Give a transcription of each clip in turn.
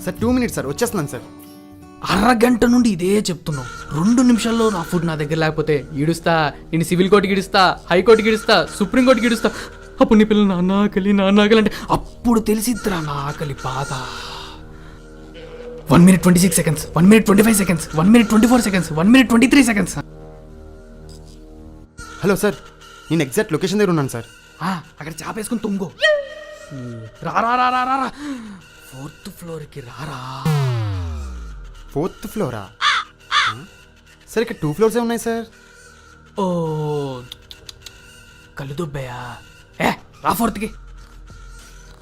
Sir 2 minutes sir, వచ్చేస్తున్నాను sir. అరగంట నుండి ఇదే చెప్తున్నావు. 2 నిమిషాల్లో నా ఫుడ్ నా దగ్గర లేకపోతే ఈడుస్తా, నేను సివిల్ కోర్టుకి ఇడుస్తా, హైకోర్టుకి ఇడుస్తా, సుప్రీంకోర్టుకి ఇడుస్తా. అప్పుడు నీ పిల్లలు నాన్న ఆకలి అంటే అప్పుడు తెలిసిద్దిరా నా ఆకలి బాధ. 1 minute 26 seconds, 1 minute 25 seconds, 1 minute 24 seconds, 1 minute 23 seconds. Hello sir, నేను ఎగ్జాక్ట్ లొకేషన్ దగ్గర ఉన్నాను సార్. అక్కడ చాపేసుకుని తుంగో. రారా 4th floorకి రారా. 4th flora? సార్ ఇక్కడ 2 floors ఉన్నాయి సార్. ఓ కళ్ళు దుబ్బయ్యా. రా 4th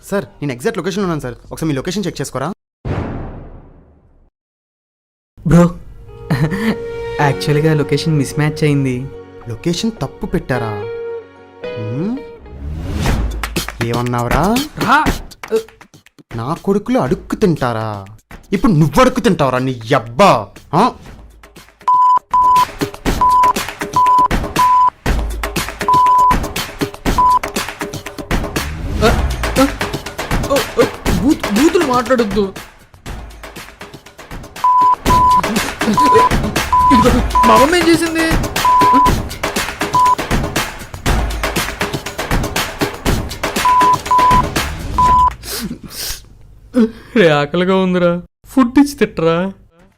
సార్ నేను ఎగ్జాక్ట్ లొకేషన్లో ఉన్నాను సార్, ఒకసారి మీ లొకేషన్ చెక్ చేసుకోరా. బ్రో యాక్చువల్గా లొకేషన్ మిస్ మ్యాచ్ అయింది. లొకేషన్ తప్పు పెట్టారా? ఏమన్నావురా? రా. నా కొడుకులు అడుక్కు తింటారా? ఇప్పుడు నువ్వు అడుక్కు తింటావురా నీ అబ్బా. బూతులు మాట్లాడొద్దు. మా అమ్మ ఏం చేసింది? రే ఆకలిగా ఉందిరా, ఫుడ్ ఇచ్చి తిట్టరా.